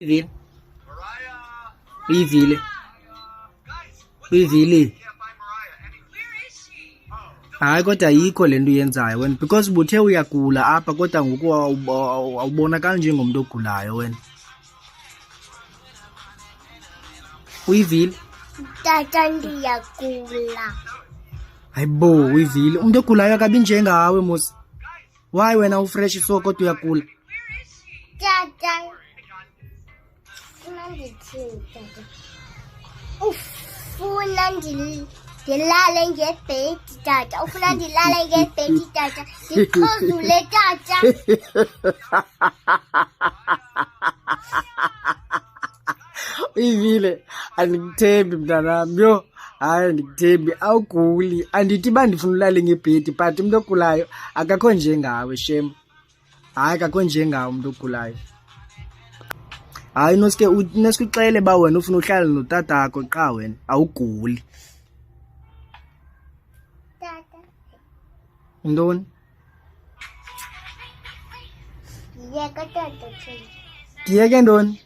Uyivile uyivile uyivile hayi kodwa ayikho lento uyenzayo wena because ubuthe uyagula apha kodwa ngoku awubonakali njengomuntu ogulayo wena. Uyivile Tata ndiyagula. hayibo uyivile umuntu ogulayo akabi njengawe mos. Why wena ufresh so kodwa uyagula? Tata ufuna ndithini tata? Ufuna ndilale ngebhedi tata, ufuna ndilale ngebhedi tata, ndixhuzule tata. Uyivile andikuthembi mntanam yho, hayi andikuthembi awuguli. Andithi uba ndifuna ulale ngebhedi but umuntu ogulayo akakho njengawe shem, hayi akakho njengawe umuntu ogulayo. Hayi noske uxele uba wena ufuna uhlala notatakho qha wena awuguli. Tata Ntoni? yeka tata thina. Ndiyeke ntoni?